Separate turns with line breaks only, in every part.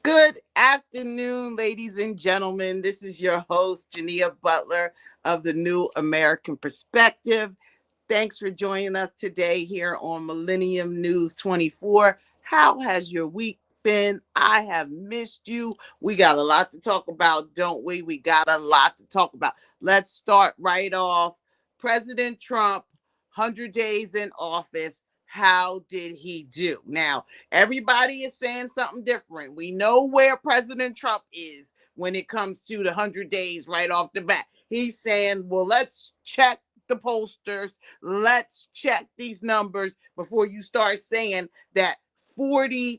Good afternoon, ladies and gentlemen. This is your host, Jineea Butler of the New American Perspective. Thanks for joining us today here on Millennium News 24. How has your week been? I have missed you. We got a lot to talk about, don't we? We got a lot to talk about. Let's start right off. President Trump, 100 days in office. How did he do? Now, everybody is saying something different. We know where President Trump is when it comes to the 100 days right off the bat. He's saying, well, let's check the pollsters. Let's check these numbers before you start saying that 42%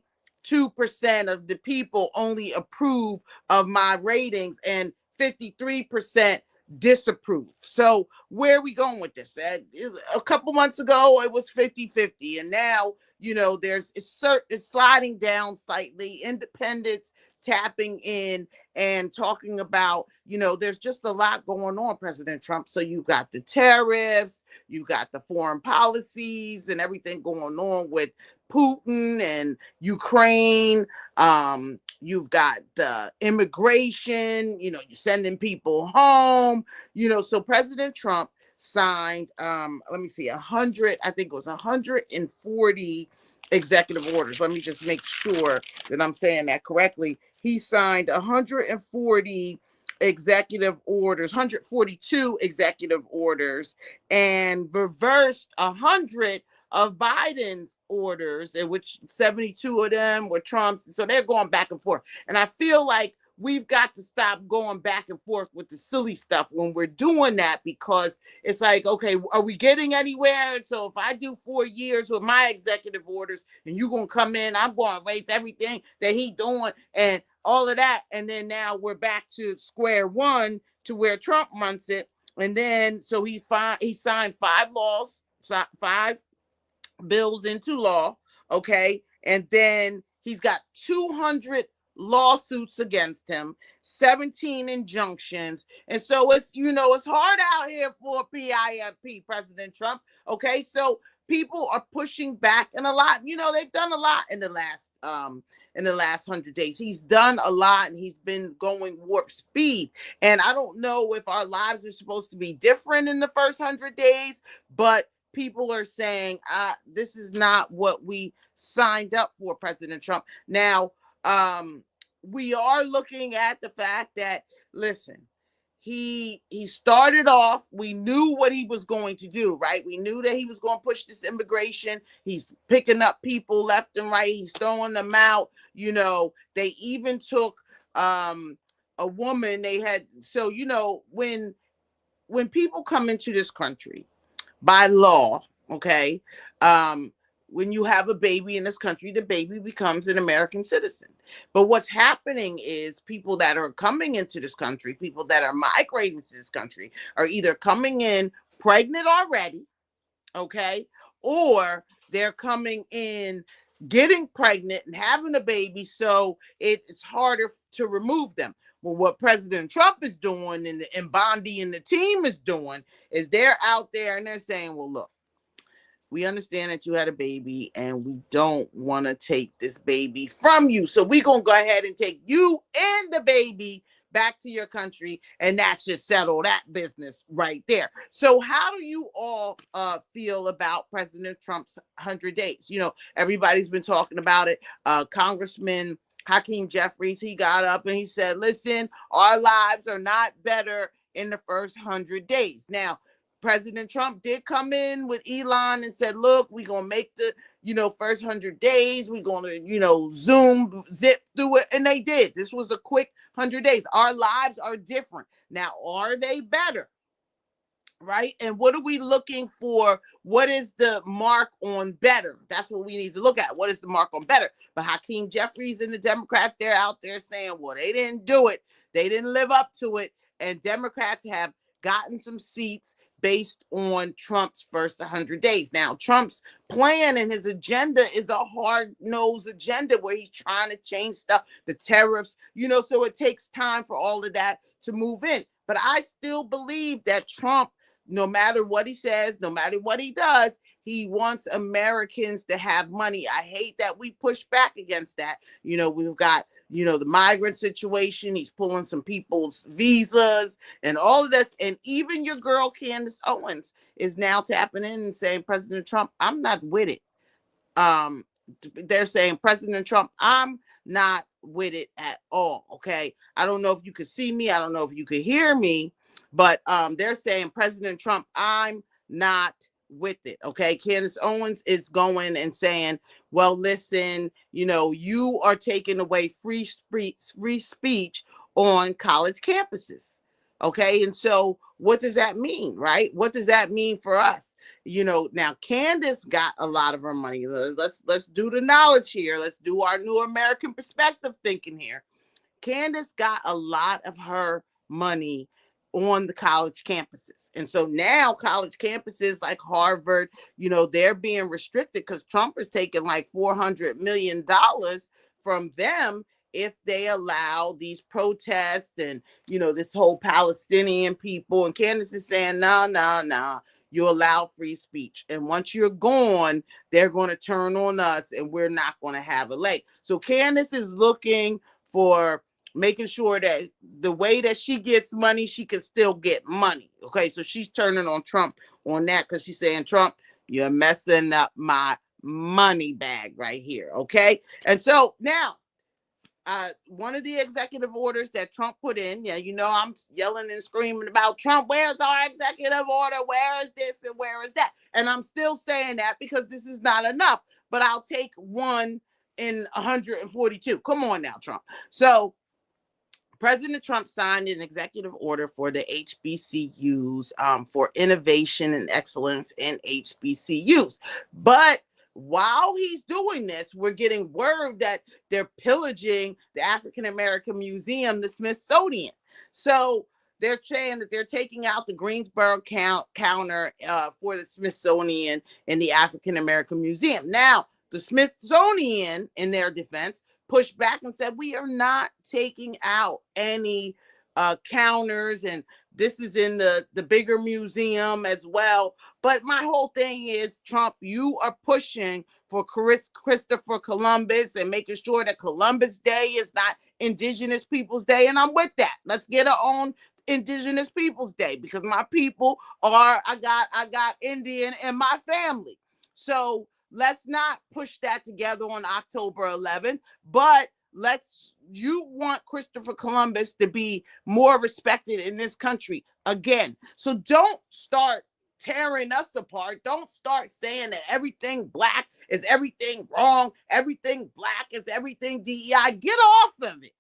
of the people only approve of my ratings and 53% disapprove. So where are we going with this? A couple months ago, it was 50-50. And now, it's sliding down slightly. Independents tapping in and talking about, there's just a lot going on, President Trump. So you got the tariffs, you got the foreign policies and everything going on with Putin and Ukraine. You've got the immigration, you're sending people home, so President Trump signed, let me see, 100, I think it was 140 executive orders. Let me just make sure that I'm saying that correctly. He signed 140 executive orders, 142 executive orders, and reversed 100 of Biden's orders, in which 72 of them were Trump's. So they're going back and forth. And I feel like we've got to stop going back and forth with the silly stuff when we're doing that, because it's like, okay, are we getting anywhere? So if I do 4 years with my executive orders and you're going to come in, I'm going to erase everything that he's doing and all of that. And then now we're back to square one to where Trump wants it. And then so he signed 5 bills into law, okay? And then he's got 200 lawsuits against him, 17 injunctions. And so it's hard out here for PIMP, President Trump, okay? So people are pushing back, and a lot, they've done a lot in the last 100 days. He's done a lot, and he's been going warp speed. And I don't know if our lives are supposed to be different in the first 100 days, but people are saying, this is not what we signed up for, President Trump. Now, we are looking at the fact that, listen, he started off, we knew what he was going to do, right? We knew that he was going to push this immigration. He's picking up people left and right. He's throwing them out. They even took a woman. They had, so, when people come into this country, by law, okay, when you have a baby in this country, the baby becomes an American citizen. But what's happening is people that are coming into this country, people that are migrating to this country, are either coming in pregnant already, okay, or they're coming in getting pregnant and having a baby, so it's harder to remove them. Well, what President Trump is doing and Bondi and the team is doing is they're out there and they're saying, well, look, we understand that you had a baby and we don't want to take this baby from you. So we're going to go ahead and take you and the baby back to your country, and that should settle that business right there. So how do you all feel about President Trump's 100 days? Everybody's been talking about it. Congressman Hakeem Jeffries, he got up and he said, listen, our lives are not better in the first 100 days. Now, President Trump did come in with Elon and said, look, we're going to make the, first 100 days. We're going to, zip through it. And they did. This was a quick 100 days. Our lives are different. Now, are they better? Right? And what are we looking for? What is the mark on better? That's what we need to look at. What is the mark on better? But Hakeem Jeffries and the Democrats, they're out there saying, well, they didn't do it. They didn't live up to it. And Democrats have gotten some seats based on Trump's first 100 days. Now, Trump's plan and his agenda is a hard-nosed agenda where he's trying to change stuff, the tariffs, so it takes time for all of that to move in. But I still believe that Trump, no matter what he says, no matter what he does, He wants Americans to have money. I hate that we push back against that. We've got, the migrant situation. He's pulling some people's visas and all of this. And even your girl, Candace Owens, is now tapping in and saying, President Trump, I'm not with it. um they're saying, President Trump, I'm not with it at all. Okay, I don't know if you could see me, I don't know if you could hear me, but they're saying, President Trump, I'm not with it. Okay, Candace Owens is going and saying, well, listen, you are taking away free speech on college campuses. Okay, and so what does that mean, right? What does that mean for us? Now Candace got a lot of her money. Let's do the knowledge here. Let's do our new American perspective thinking here. Candace got a lot of her money on the college campuses. And so now college campuses like Harvard, they're being restricted because Trump is taking like $400 million from them if they allow these protests and, this whole Palestinian people. And Candace is saying, no, no, no. You allow free speech. And once you're gone, they're going to turn on us and we're not going to have a leg. So Candace is looking for making sure that the way that she gets money, she can still get money. Okay, so she's turning on Trump on that because she's saying, Trump, you're messing up my money bag right here. Okay, and so now one of the executive orders that Trump put in, I'm yelling and screaming about Trump. Where's our executive order? Where is this and where is that? And I'm still saying that because this is not enough, but I'll take one in 142. Come on now, Trump. So President Trump signed an executive order for the HBCUs for innovation and excellence in HBCUs. But while he's doing this, we're getting word that they're pillaging the African American Museum, the Smithsonian. So they're saying that they're taking out the Greensboro counter for the Smithsonian and the African American Museum. Now, the Smithsonian, in their defense, pushed back and said, we are not taking out any counters, and this is in the bigger museum as well. But my whole thing is, Trump, you are pushing for Christopher Columbus and making sure that Columbus Day is not Indigenous Peoples Day, and I'm with that. Let's get our own Indigenous Peoples Day because my people are, I got Indian in my family. So let's not push that together on October 11th, but you want Christopher Columbus to be more respected in this country again. So don't start tearing us apart. Don't start saying that everything black is everything wrong. Everything black is everything DEI. Get off of it.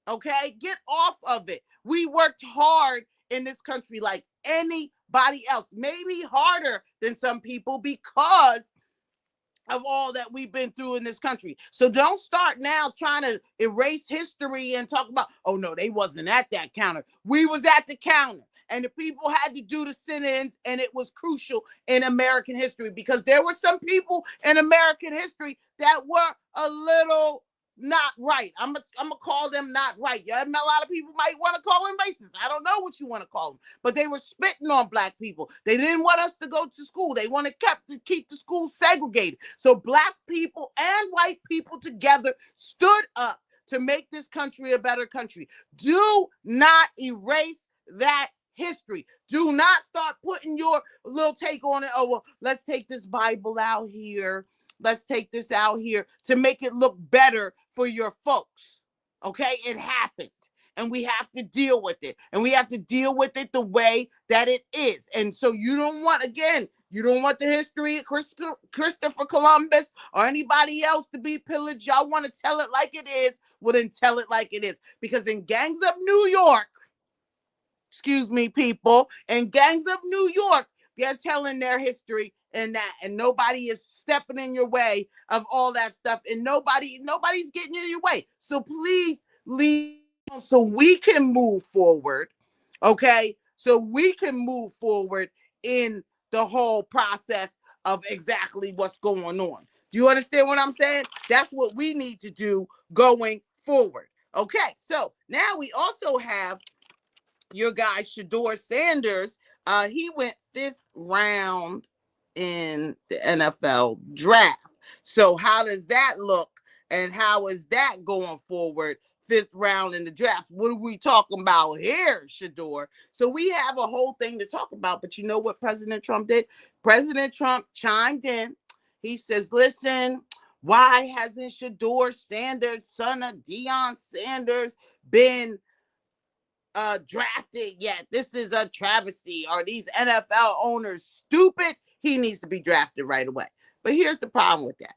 Okay? Get off of it. We worked hard in this country like anybody else, maybe harder than some people because of all that we've been through in this country. So don't start now trying to erase history and talk about, oh no, they wasn't at that counter. We was at the counter. And the people had to do the sit-ins, and it was crucial in American history because there were some people in American history that were a little not right. I'm gonna call them not right. Yeah, a lot of people might want to call them racist. I don't know what you want to call them, but they were spitting on black people. They didn't want us to go to school. They wanted to keep the schools segregated. So black people and white people together stood up to make this country a better country. Do not erase that history. Do not start putting your little take on it. Oh, well, let's take this Bible out here. Let's take this out here to make it look better for your folks. Okay, it happened. And we have to deal with it. And we have to deal with it the way that it is. And so you don't want the history of Christopher Columbus or anybody else to be pillaged. Y'all want to tell it like it is. Well, then tell it like it is. Because in Gangs of New York, people, in Gangs of New York, they're telling their history and that, and nobody is stepping in your way of all that stuff, and nobody's getting in your way. So please leave so we can move forward. Okay, so we can move forward in the whole process of exactly what's going on. Do you understand what I'm saying? That's what we need to do going forward. Okay, so now we also have your guy Shador Sanders. He went 5th round in the NFL draft. So how does that look? And how is that going forward? Fifth round in the draft. What are we talking about here, Shador? So we have a whole thing to talk about. But you know what President Trump did? President Trump chimed in. He says, listen, why hasn't Shador Sanders, son of Deion Sanders, been drafted yet? This is a travesty. Are these NFL owners stupid? He needs to be drafted right away. But here's the problem with that.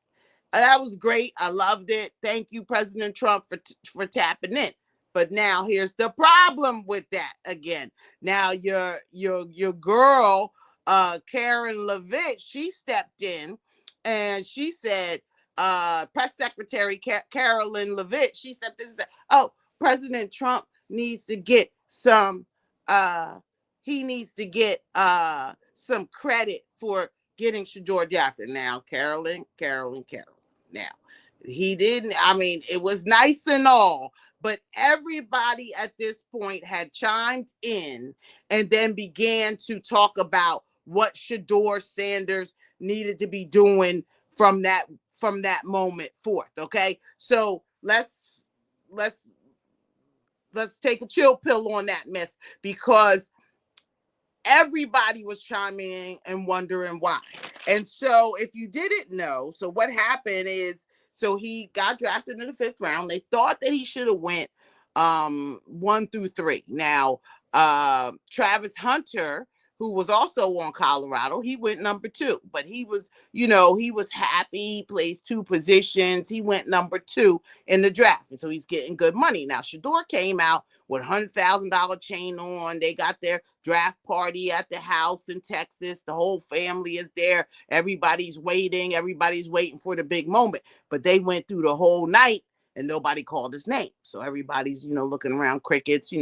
That was great. I loved it. Thank you, President Trump, for tapping in. But now here's the problem with that again. Now your girl, Karen Levitt, she stepped in and she said, press secretary Carolyn Levitt, she stepped in and said, oh, President Trump needs to get some he needs to get some credit for getting Shador drafted. Now, Carolyn. Now, he didn't, I mean, it was nice and all, but everybody at this point had chimed in and then began to talk about what Shador Sanders needed to be doing from that moment forth. Okay. So let's take a chill pill on that mess, because everybody was chiming in and wondering why. And so if you didn't know, so what happened is, so he got drafted in the fifth round. They thought that he should have went 1 through 3. Now, Travis Hunter, who was also on Colorado, he went number 2, but he was, he was happy. He plays 2 positions. He went number 2 in the draft. And so he's getting good money. Now, Shador came out with $100,000 chain on. They got their draft party at the house in Texas. The whole family is there. Everybody's waiting. Everybody's waiting for the big moment. But they went through the whole night and nobody called his name. So everybody's, looking around crickets.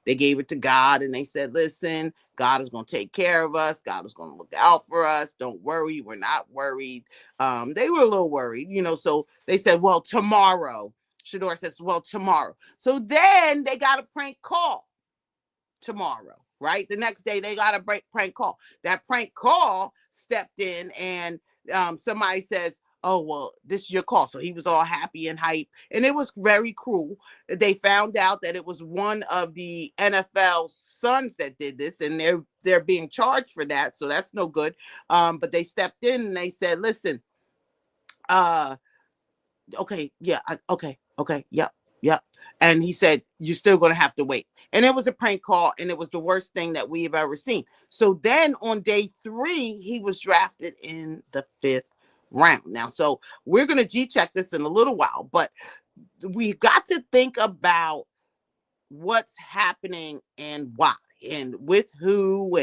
They gave it to God and they said, listen, God is going to take care of us. God is going to look out for us. Don't worry. We're not worried. They were a little worried, so they said, well, tomorrow. Shador says, well, tomorrow. So then they got a prank call tomorrow, right? The next day they got a prank call. That prank call stepped in and somebody says, oh, well, this is your call. So he was all happy and hype. And it was very cruel. They found out that it was one of the NFL sons that did this, and they're being charged for that. So that's no good. But they stepped in and they said, listen, okay, yeah, okay, yep. And he said, you're still going to have to wait. And it was a prank call, and it was the worst thing that we've ever seen. So then on day 3, he was drafted in the 5th round. Now, so we're going to G-check this in a little while, but we've got to think about what's happening and why and with who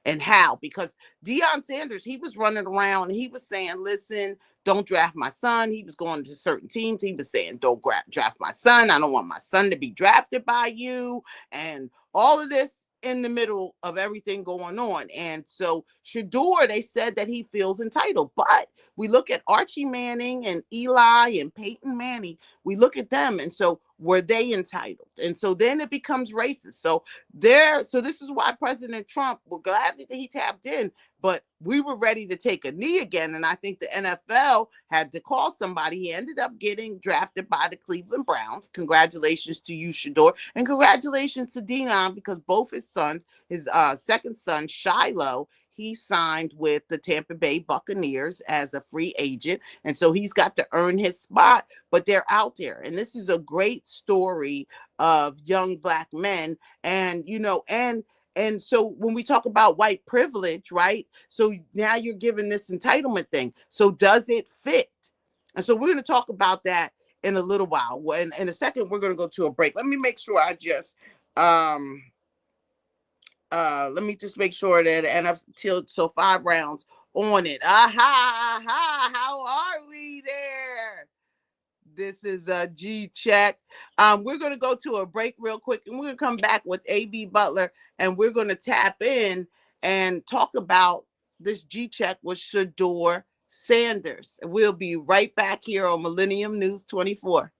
and how, because Deion Sanders, he was running around and he was saying, listen, don't draft my son. He was going to certain teams. He was saying, don't draft my son. I don't want my son to be drafted by you. And all of this in the middle of everything going on. And so Shador, they said that he feels entitled, but we look at Archie Manning and Eli and Peyton Manning, we look at them. And so were they entitled? And so then it becomes racist. So this is why President Trump, we're glad that he tapped in, but we were ready to take a knee again. And I think the NFL had to call somebody. He ended up getting drafted by the Cleveland Browns. Congratulations to you, Shador. And congratulations to Deion, because both his sons, his second son, Shiloh, he signed with the Tampa Bay Buccaneers as a free agent. And so he's got to earn his spot, but they're out there. And this is a great story of young Black men. And, and so when we talk about white privilege, right? So now you're given this entitlement thing. So does it fit? And so we're going to talk about that in a little while. In a second, we're going to go to a break. Let me make sure I just, let me just make sure that NFL, so 5 rounds on it. Aha, how are we there? This is a G-check. We're going to go to a break real quick, and we're going to come back with A.B. Butler, and we're going to tap in and talk about this G-check with Shador Sanders. We'll be right back here on Millennium News 24.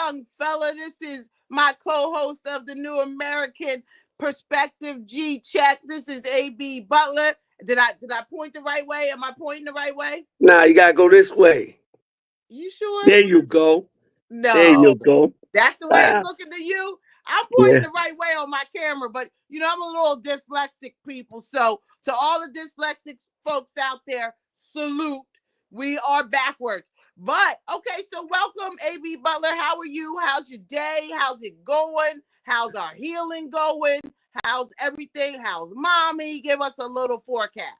young fella. This is my co-host of the New American Perspective G Check. This is AB Butler. Did I point the right way? Am I pointing the right way?
Nah, you gotta go this way.
You sure?
There you go. There
No.
you go.
That's the way it's
Ah,
looking to you. I'm pointing
yeah.
the right way on my camera, but I'm a little dyslexic, people. So to all the dyslexic folks out there, salute. We are backwards. But okay, so welcome, AB Butler. How are you? How's your day? How's it going? How's our healing going? How's everything? How's mommy? Give us a little forecast.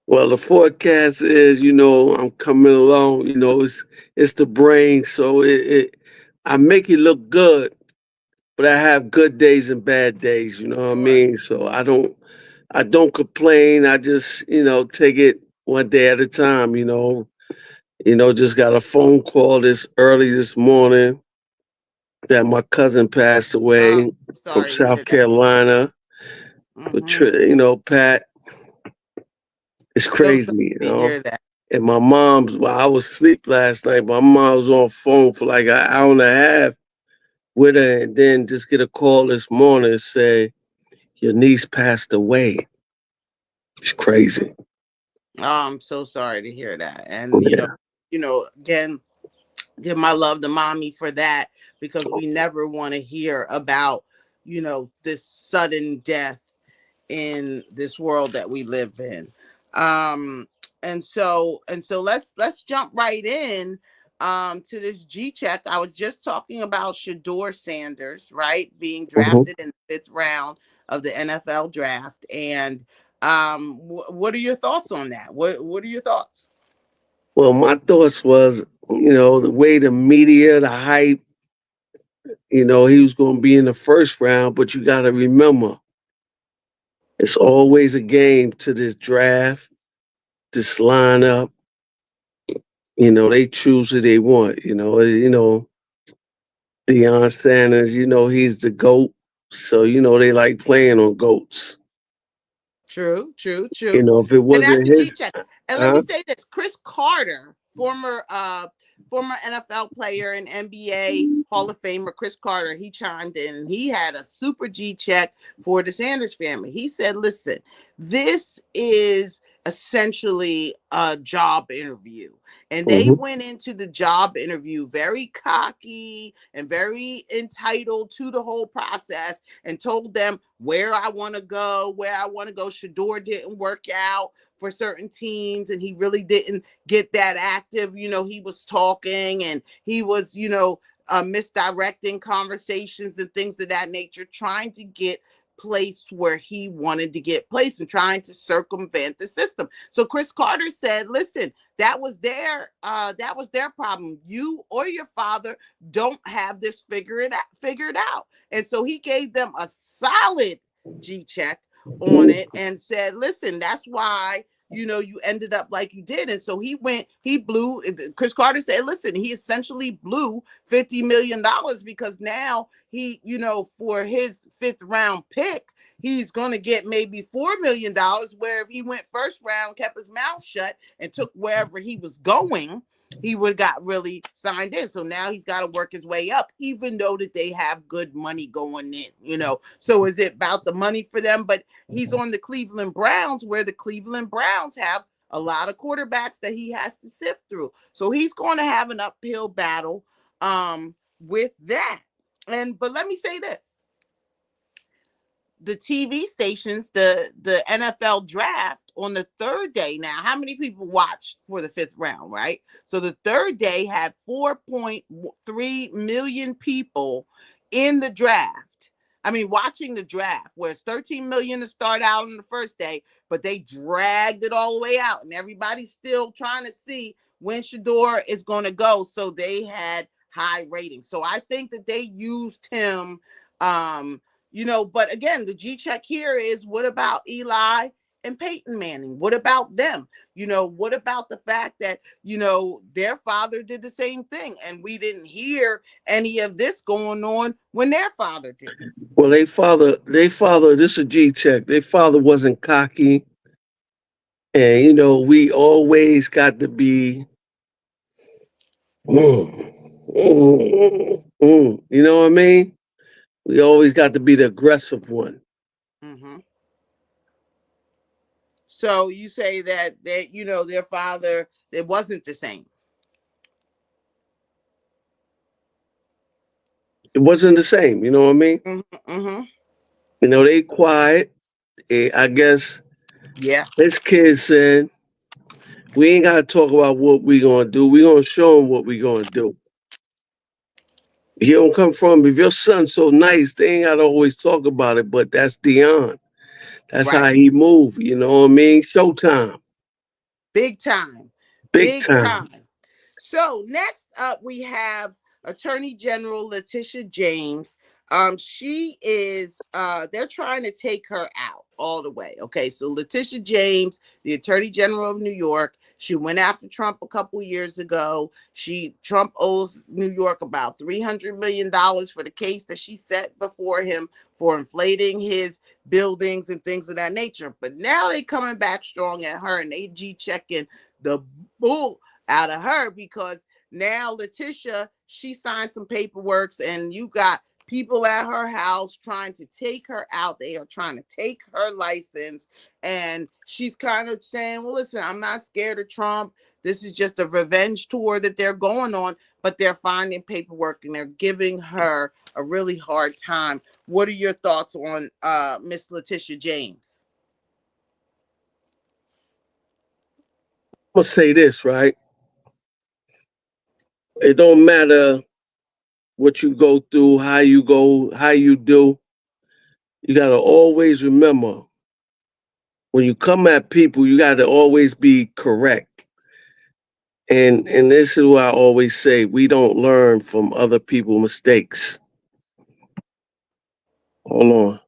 Well, the forecast is, I'm coming along. It's the brain, so I make it look good, but I have good days and bad days. You know what I
Sure.
mean? So I don't complain. I just, take it one day at a time. Just got a phone call this early this morning that my cousin passed away from
Sorry to
South
hear that.
Carolina.
Mm-hmm.
Pat, it's
So sorry
crazy.
to hear that.
And my mom's, while I was asleep last night, my mom was on phone for like an hour and a half with her, and then just get a call this morning and say, your niece passed away. It's crazy.
Oh, I'm so sorry to hear that. And
Yeah.
again, give my love to mommy for that, because we never want to hear about, this sudden death in this world that we live in. Um and so let's jump right in to this G check. I was just talking about Shador Sanders, right, being
Mhm.
drafted in the 5th round of the NFL draft. And what are your thoughts on that? What are your thoughts?
Well, my thoughts was, the way the media, the hype, he was going to be in the first round, but you got to remember, it's always a game to this draft, this lineup. They choose who they want. Deion Sanders, he's the GOAT. So, they like playing on GOATs.
True, true, true.
If it
And that's
wasn't
a G
his,
check. And let me
huh?
say this: Chris Carter, former NFL player and NBA Hall of Famer Chris Carter, he chimed in and he had a super G check for the Sanders family. He said, "Listen, this is essentially a job interview." And they
Hmm.
went into the job interview very cocky and very entitled to the whole process, and told them where I want to go, where I want to go. Shador didn't work out for certain teams, and he really didn't get that active. He was talking and he was, misdirecting conversations and things of that nature, trying to get placed where he wanted to get placed and trying to circumvent the system. So Chris Carter said, listen, that was their problem. You or your father don't have this figured out. And so he gave them a solid G check on it and said, listen, that's why you ended up like you did. And so he blew. Chris Carter said, listen, he essentially blew $50 million, because now for his 5th round pick, he's going to get maybe $4 million, where if he went first round, kept his mouth shut, and took wherever he was going, he would have got really signed in. So now he's got to work his way up, even though that they have good money going in. So is it about the money for them? But he's on the Cleveland Browns, where the Cleveland Browns have a lot of quarterbacks that he has to sift through. So he's going to have an uphill battle with that. But let me say this: the TV stations, the NFL draft on the 3rd day. Now, how many people watched for the 5th round, right? So the 3rd day had 4.3 million people in the draft. I mean, watching the draft, where it's 13 million to start out on the first day, but they dragged it all the way out, and everybody's still trying to see when Shador is going to go. So they had high ratings. So I think that they used him. But again, the G check here is, what about Eli and Peyton Manning? What about them? What about the fact that, their father did the same thing, and we didn't hear any of this going on when their father did it?
Well, they father, this is a G check. Their father wasn't cocky. And, we always got to be, mm, You know what I mean? We always got to be the aggressive one.
Mm-hmm. So you say that their father, it wasn't the same.
It wasn't the same. You know what I mean?
Mm-hmm. Mm-hmm.
They quiet. I guess
Yeah.
his kids said, we ain't got to talk about what we going to do. We going to show him what we going to do. He don't come from, if your son's so nice, they ain't got to always talk about it, but that's Dion. That's how
Right.
he move. You know what I mean? Showtime.
Big time.
Big
Big
time.
time. So next up we have Attorney General Letitia James. She is they're trying to take her out all the way. Okay, so Letitia James, the Attorney General of New York, she went after Trump a couple years ago. Trump owes New York about $300 million for the case that she set before him for inflating his buildings and things of that nature. But now they coming back strong at her and they G checking the bull out of her because now Letitia, she signed some paperwork and you got people at her house trying to take her out. They are trying to take her license. And she's kind of saying, well, listen, I'm not scared of Trump. This is just a revenge tour that they're going on, but they're finding paperwork and they're giving her a really hard time. What are your thoughts on Miss Letitia James?
I'm going to say this, right? It don't matter what you go through, how you do. You got to always remember when you come at people, you got to always be correct. And this is what I always say: we don't learn from other people's mistakes. Hold on,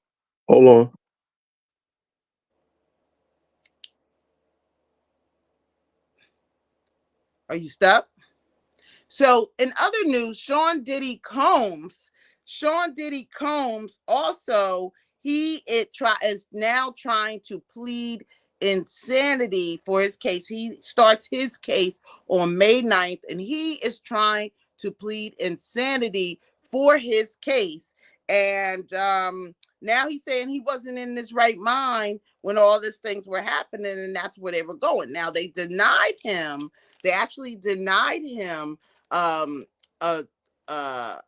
hold on.
Are you stuck? So, in other news, Sean Diddy Combs also is now trying to plead insanity for his case. He starts his case on May 9th, and he is trying to plead insanity for his case. And now he's saying he wasn't in his right mind when all these things were happening, and that's where they were going. Now they denied him. They actually denied him um a a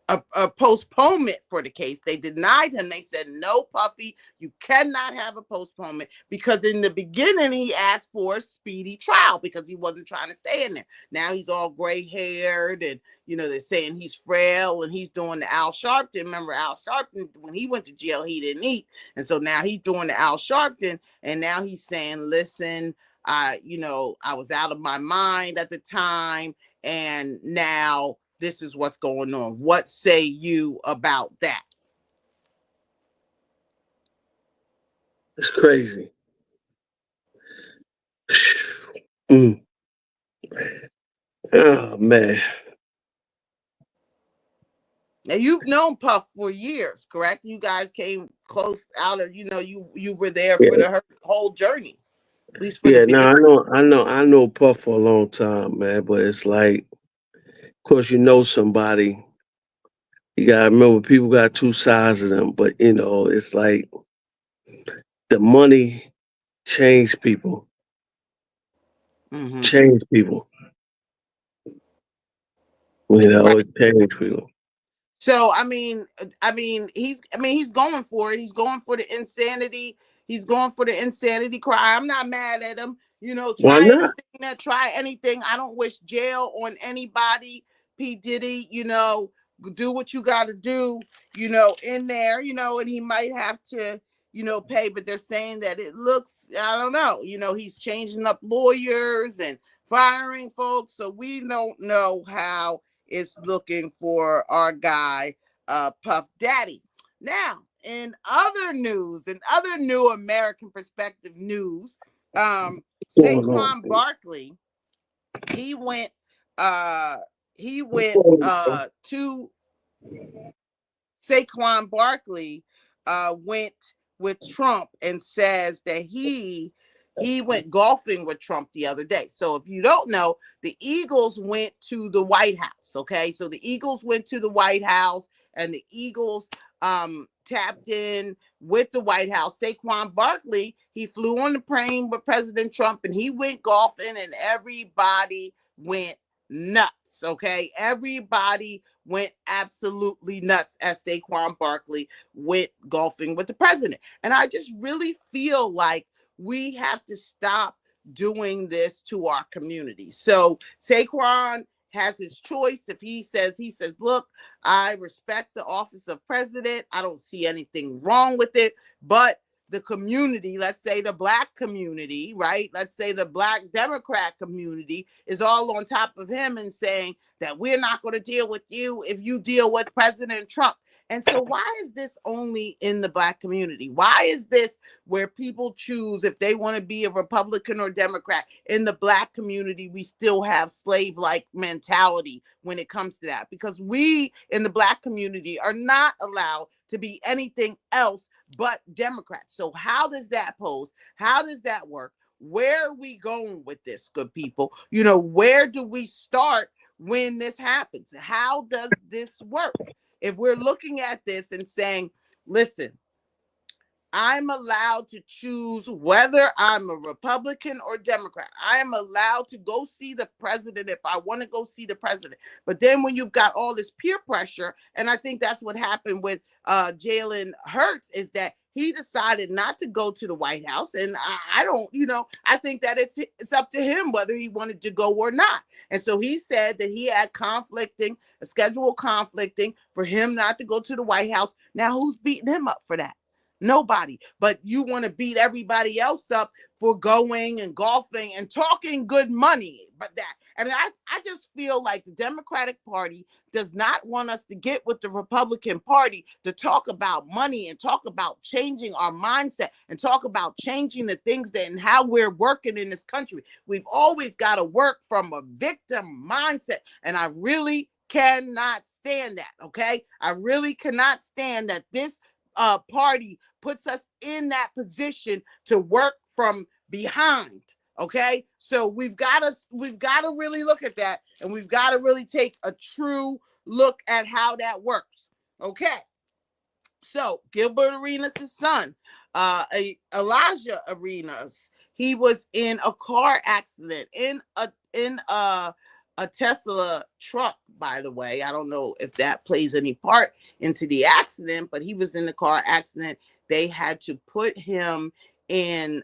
a a postponement for the case. They denied him. They said, no, Puffy, you cannot have a postponement because in the beginning he asked for a speedy trial because he wasn't trying to stay in there. Now he's all gray haired and, they're saying he's frail and he's doing the Al Sharpton. Remember, Al Sharpton, when he went to jail, he didn't eat. And so now he's doing the Al Sharpton and now he's saying, listen, I was out of my mind at the time and now this is what's going on. What say you about that?
It's crazy. Mm. Oh man.
Now you've known Puff for years, correct? You guys came close out of, you were there
Yeah,
for the whole journey, at least for the
yeah. No,
beginning.
I know Puff for a long time, man. But it's like, of course, you know somebody. You gotta remember, people got two sides of them. But it's like the money changed people.
Mm-hmm.
Changed people.
Right.
It changed people.
So he's going for it. He's going for the insanity. He's going for the insanity cry. I'm not mad at him.
Why not?
Try anything. I don't wish jail on anybody. P. Diddy, do what you gotta do, in there, and he might have to, pay, but they're saying that it looks, I don't know, he's changing up lawyers and firing folks. So we don't know how is looking for our guy, Puff Daddy. Now, in other new American perspective news,
What's going
Saquon Barkley, he went uh he went
on?
to Saquon Barkley went with Trump and says that he He went golfing with Trump the other day. So if you don't know, the Eagles went to the White House. Okay. So the Eagles went to the White House, and the Eagles tapped in with the White House. Saquon Barkley, he flew on the plane with President Trump, and he went golfing, and everybody went nuts. Okay. Everybody went absolutely nuts as Saquon Barkley went golfing with the president. And I just really feel like we have to stop doing this to our community. So Saquon has his choice. If he says, look, I respect the office of president. I don't see anything wrong with it. But the community, let's say the Black community, right? Let's say the Black Democrat community is all on top of him and saying that we're not going to deal with you if you deal with President Trump. And so why is this only in the Black community? Why is this where people choose if they want to be a Republican or Democrat? In the Black community, we still have slave-like mentality when it comes to that, because we in the Black community are not allowed to be anything else but Democrats. So how does that pose? How does that work? Where are we going with this, good people? Where do we start when this happens? How does this work? If we're looking at this and saying, listen, I'm allowed to choose whether I'm a Republican or Democrat. I am allowed to go see the president if I want to go see the president. But then when you've got all this peer pressure, and I think that's what happened with Jalen Hurts, is that he decided not to go to the White House. And I don't, I think that it's up to him whether he wanted to go or not. And so he said that he had a schedule conflicting for him not to go to the White House. Now, who's beating him up for that? Nobody. But you want to beat everybody else up for going and golfing and talking good money. But I just feel like the Democratic Party does not want us to get with the Republican Party to talk about money and talk about changing our mindset and talk about changing the things and how we're working in this country. We've always got to work from a victim mindset. And I really cannot stand that. Okay. I really cannot stand that this party puts us in that position to work from behind. Okay, so we've got to really look at that, and we've got to really take a true look at how that works. Okay, so Gilbert Arenas' son, Elijah Arenas, he was in a car accident in a Tesla truck. By the way, I don't know if that plays any part into the accident, but he was in the car accident. They had to put him in.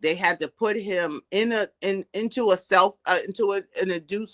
They had to put him into an induced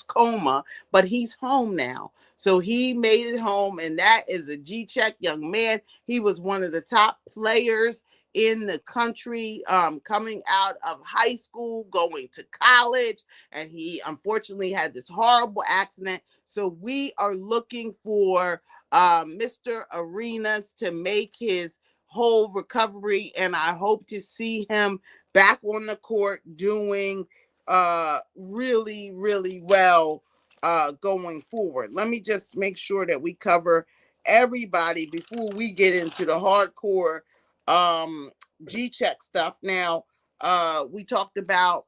coma, but he's home now. So he made it home, and that is a G-check young man. He was one of the top players in the country, coming out of high school, going to college, and he unfortunately had this horrible accident. So we are looking for Mr. Arenas to make his whole recovery, and I hope to see him back on the court doing really, really well going forward. Let me just make sure that we cover everybody before we get into the hardcore G-check stuff. Now, we talked about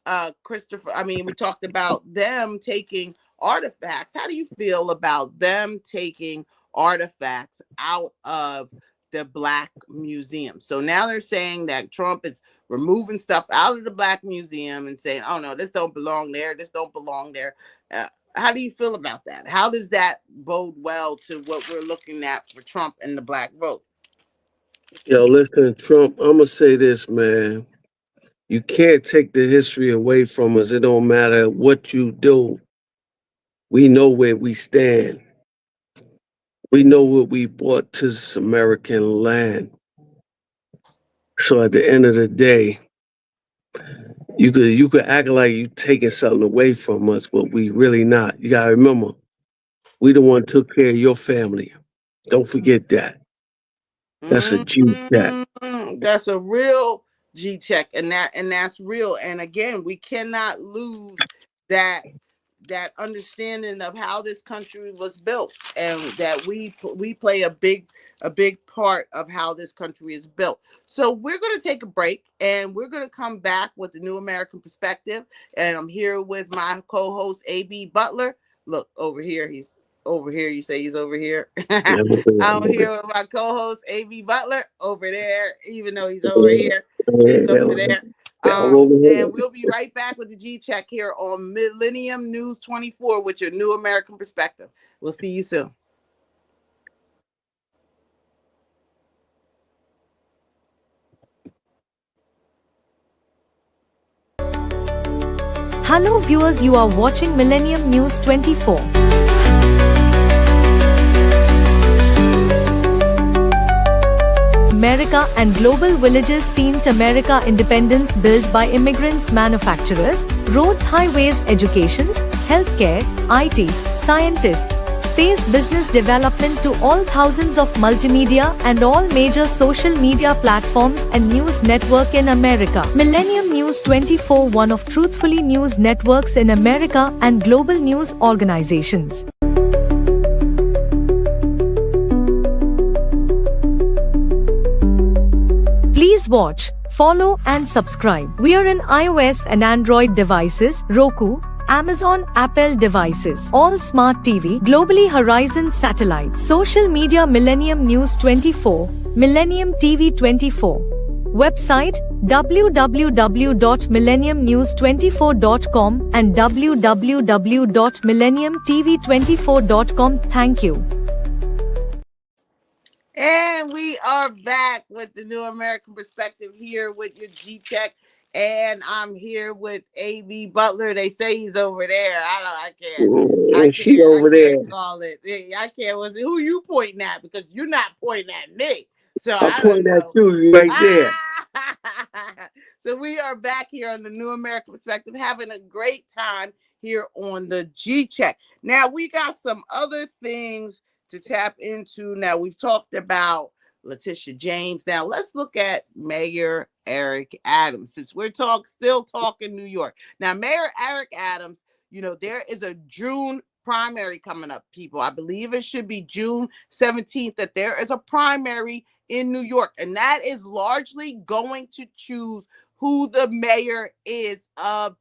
we talked about them taking artifacts. How do you feel about them taking artifacts out of the Black Museum? So now they're saying that Trump is removing stuff out of the Black Museum and saying, oh no, this don't belong there, this don't belong there. How do you feel about that? How does that bode well to what we're looking at for Trump and the Black vote?
Yo, listen, Trump, I'm gonna say this, man. You can't take the history away from us. It don't matter what you do. We know where we stand. We know what we brought to this American land. So at the end of the day, you could act like you taking something away from us, but we really not. You gotta remember, we the one took care of your family. Don't forget that. That's a G check.
That's a real G check, and that's real. And again, we cannot lose that that understanding of how this country was built, and that we play a big part of how this country is built. So we're going to take a break, and we're going to come back with the New American Perspective. And I'm here with my co-host AB Butler. Look over here, he's over here. You say he's over here.
Yeah,
I'm here with my co-host AB Butler over there, even though he's over here. He's over there. And we'll be right back with the G Check here on Millennium News 24 with your New American Perspective. We'll see you soon.
Hello viewers, you are watching Millennium News 24. America and global villages scenes. America independence built by immigrants, manufacturers, roads, highways, educations, healthcare, IT, scientists, space, business development to all thousands of multimedia and all major social media platforms and news network in America. Millennium News 24, one of truthfully news networks in America and global news organizations. Please watch, follow and subscribe. We are in iOS and Android devices, Roku, Amazon, Apple devices, all smart TV, globally Horizon satellite, social media Millennium News 24, Millennium TV 24. Website www.millenniumnews24.com and www.millenniumtv24.com. Thank you.
And we are back with the New American Perspective here with your G Check. And I'm here with AB Butler. They say he's over there.
She
I
over there.
can't call it. I can't. Who you pointing at? Because you're not pointing at me. So
I'm
I don't
pointing at
know.
you right there.
So we are back here on the New American Perspective, having a great time here on the G Check. Now we got some other things to tap into. Now we've talked about Letitia James. Now let's look at Mayor Eric Adams, since we're still talking New York. Now Mayor Eric Adams, there is a June primary coming up, people. I believe it should be June 17th that there is a primary in New York, and that is largely going to choose who the mayor is of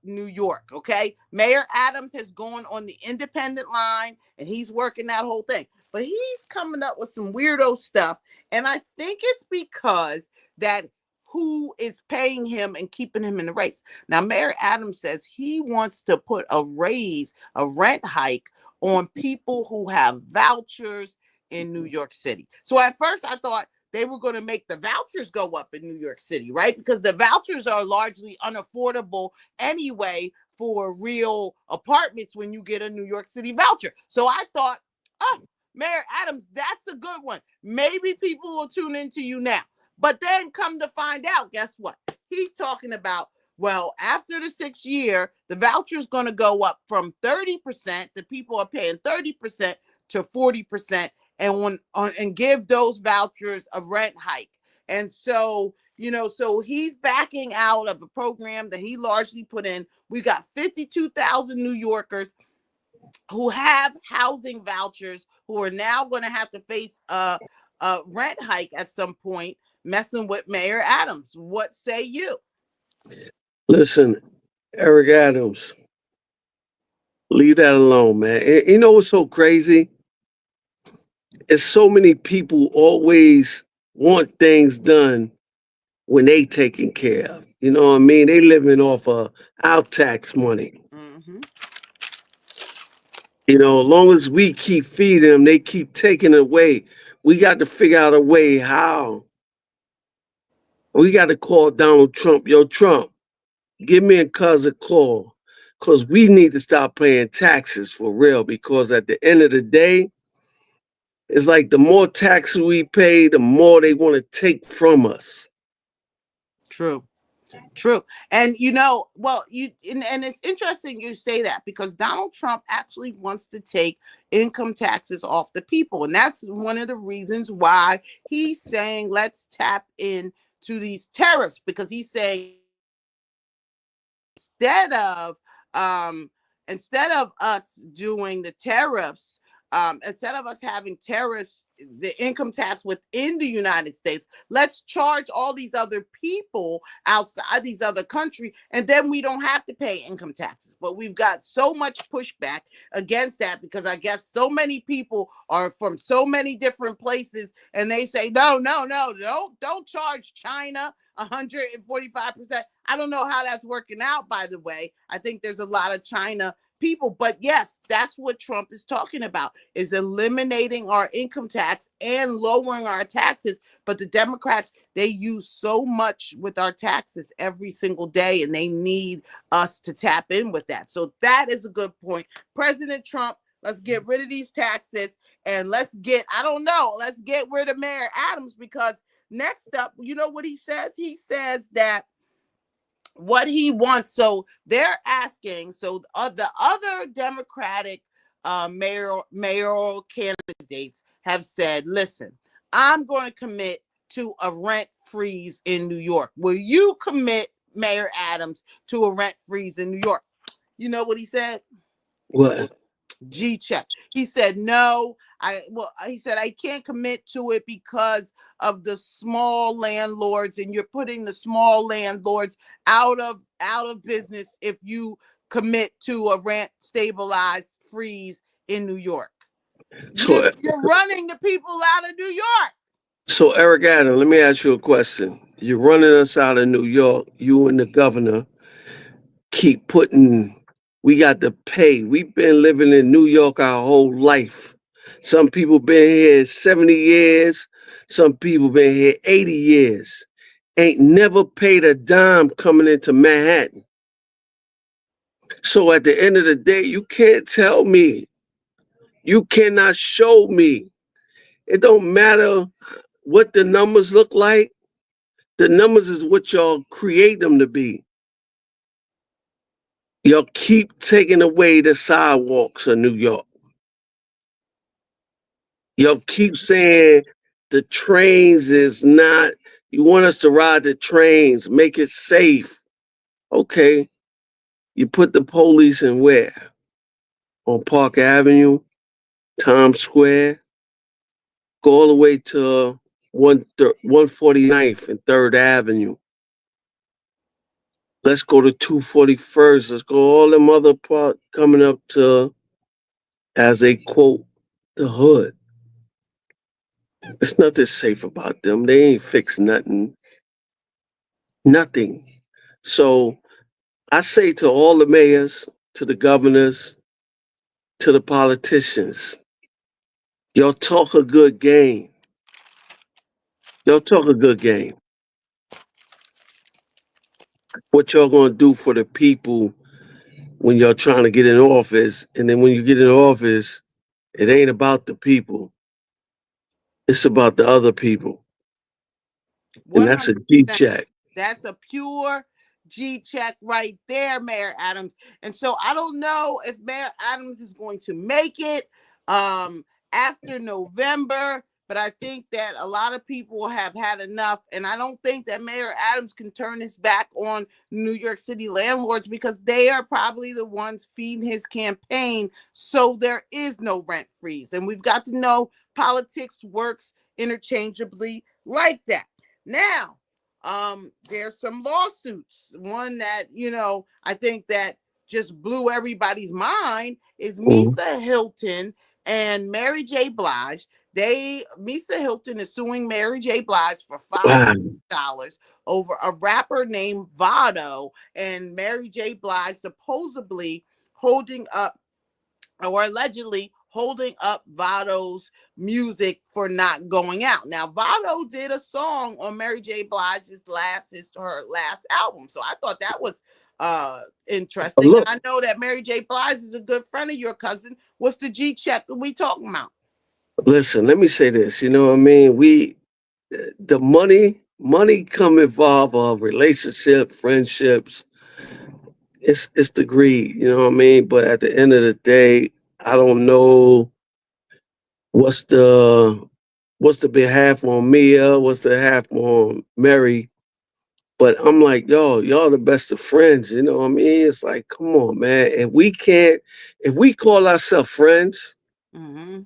New York. Okay, Mayor Adams has gone on the independent line, and he's working that whole thing, but he's coming up with some weirdo stuff, and I think it's because that who is paying him and keeping him in the race. Now Mayor Adams says he wants to put a rent hike on people who have vouchers in New York City. So at first I thought they were going to make the vouchers go up in New York City, right? Because the vouchers are largely unaffordable anyway for real apartments when you get a New York City voucher. So I thought, oh, Mayor Adams, that's a good one. Maybe people will tune into you now. But then come to find out, guess what? He's talking about, well, after the 6th year, the voucher is going to go up from 30%, the people are paying 30% to 40%, and give those vouchers a rent hike. And so, so he's backing out of a program that he largely put in. We got 52,000 New Yorkers who have housing vouchers who are now going to have to face a rent hike at some point, messing with Mayor Adams. What say you?
Listen, Eric Adams, leave that alone, man. You know what's so crazy? It's so many people always want things done when they taken care of. You know what I mean? They living off of our tax money.
Mm-hmm.
As long as we keep feeding them, they keep taking it away. We got to figure out a way how. We got to call Donald Trump. Yo, Trump, give me and cuz a call. Because we need to stop paying taxes for real. Because at the end of the day, it's like the more taxes we pay, the more they want to take from us.
True. And and it's interesting you say that, because Donald Trump actually wants to take income taxes off the people. And that's one of the reasons why he's saying let's tap into these tariffs, because he's saying instead of instead of us doing the tariffs, instead of us having tariffs, the income tax within the United States, let's charge all these other people outside these other countries, and then we don't have to pay income taxes. But we've got so much pushback against that because I guess so many people are from so many different places, and they say, no, no, no, don't charge China 145%. I don't know how that's working out, by the way. I think there's a lot of China people, but yes, that's what Trump is talking about, is eliminating our income tax and lowering our taxes. But the Democrats, they use so much with our taxes every single day, and they need us to tap in with that. So that is a good point. President Trump, let's get rid of these taxes, and let's get, I don't know, let's get rid of Mayor Adams, because next up, you know what he says? He says that what he wants. So they're asking. So the other Democratic mayoral candidates have said, "Listen, I'm going to commit to a rent freeze in New York. Will you commit, Mayor Adams, to a rent freeze in New York?" You know what he said?
What?
G check. He said no. He said I can't commit to it because of the small landlords, and you're putting the small landlords out of business if you commit to a rent stabilized freeze in New York.
So,
You're running the people out of New York.
so Eric Adam, let me ask you a question. You're running us out of New York. You and the governor keep putting. We got to pay. We've been living in New York our whole life. Some people been here 70 years. Some people been here 80 years. Ain't never paid a dime coming into Manhattan. So at the end of the day, you can't tell me. You cannot show me. It don't matter what the numbers look like. The numbers is what y'all create them to be. Y'all keep taking away the sidewalks of New York. Y'all keep saying the trains is not, you want us to ride the trains, make it safe. Okay, you put the police in where? On Park Avenue, Times Square, go all the way to 149th and 3rd Avenue. Let's go to 241st. Let's go all them other part coming up to, as they quote, the hood. There's nothing safe about them. They ain't fixed nothing. Nothing. So I say to all the mayors, to the governors, to the politicians, y'all talk a good game. Y'all talk a good game. What y'all gonna do for the people when y'all trying to get in office, and then when you get in office, it ain't about the people. It's about the other people. And that's a G
100%.
check.
That's a pure G check right there, Mayor Adams. And so I don't know if Mayor Adams is going to make it after November, but I think that a lot of people have had enough. And I don't think that Mayor Adams can turn his back on New York City landlords, because they are probably the ones feeding his campaign. So there is no rent freeze. And we've got to know politics works interchangeably like that. Now, there's some lawsuits. One that, I think that just blew everybody's mind is
Mhm.
Misa Hilton and Mary J. Blige. Misa Hilton is suing Mary J. Blige for
Wow.
$5 over a rapper named Vado, and Mary J. Blige supposedly holding up, or allegedly holding up, Vado's music for not going out. Now, Vado did a song on Mary J. Blige's her last album, so I thought that was
But
interesting. And
look,
I know that Mary J. Blige is a good friend of your cousin. What's the G check that we talking about?
listen, let me say this. You know what I mean? The money come involve relationship, friendships. It's the greed, you know what I mean? But at the end of the day, I don't know what's the what's the behalf on Mia, what's the half on Mary. But I'm like, yo, y'all the best of friends. You know what I mean? It's like, come on, man. If we call ourselves friends
Mm-hmm.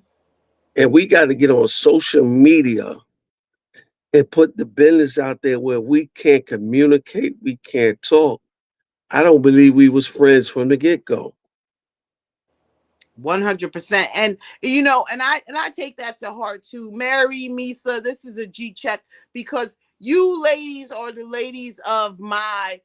and we got to get on social media and put the business out there where we can't communicate, we can't talk. I don't believe we was friends from the get go.
100%. And and I take that to heart too. Mary, Misa, this is a G check because you ladies are the ladies of my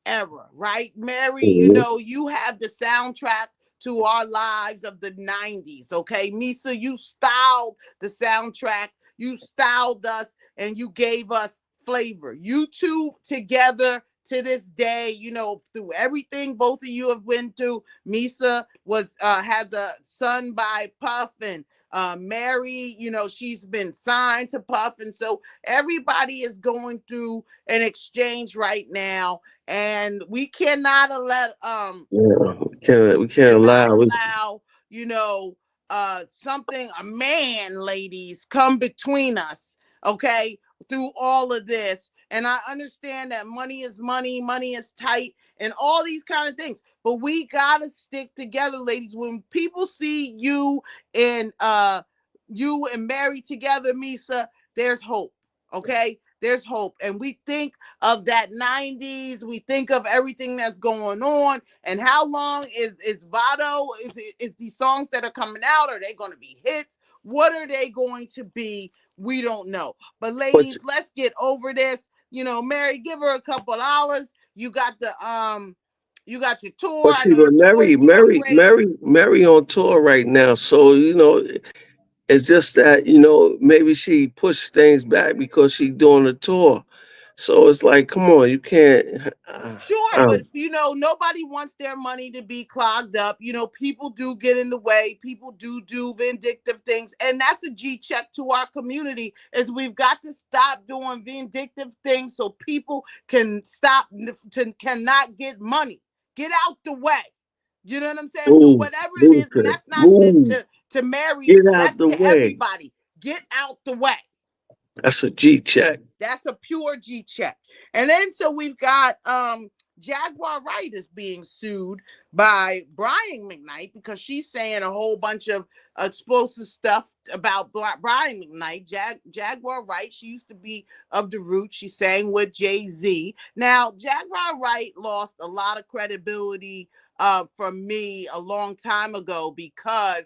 era, right? Mary,
Mhm.
you have the soundtrack to our lives of the 90s, okay? Misa, you styled the soundtrack, you styled us, and you gave us flavor. You two together to this day, through everything both of you have been through. Misa has a son by Puff, and Mary, she's been signed to Puff, and so everybody is going through an exchange right now, and we cannot let
Yeah, we can't
cannot
allow.
allow something, a man, ladies, come between us, okay, through all of this. And I understand that money is tight, and all these kind of things, but we gotta stick together, ladies. When people see you and Mary together, Misa, there's hope, okay, there's hope. And we think of that 90s, we think of everything that's going on, and how long is Vado, is these songs that are coming out, are they going to be hits? What are they going to be? We don't know. But
But
ladies, let's get over this. Mary, give her a couple dollars. You got your tour.
but
I
see,
know
but
your tour is doing great.
Mary on tour right now. So it's just that maybe she pushed things back because she doing a tour. So it's like, come on, you can't.
Sure, but nobody wants their money to be clogged up. People do get in the way. People do vindictive things, and that's a G check to our community. Is we've got to stop doing vindictive things so people can cannot get money. Get out the way. You know what I'm saying? So
Move,
whatever it
move,
is, and that's not to
move.
to Mary.
Get out
That's
the
to
way.
everybody. Get out the way.
That's a G check.
That's a pure G check. And then so we've got Jaguar Wright is being sued by Brian McKnight because she's saying a whole bunch of explosive stuff about Brian McKnight. Jaguar Wright, she used to be of the Roots. She sang with Jay-Z. Now, Jaguar Wright lost a lot of credibility from me a long time ago because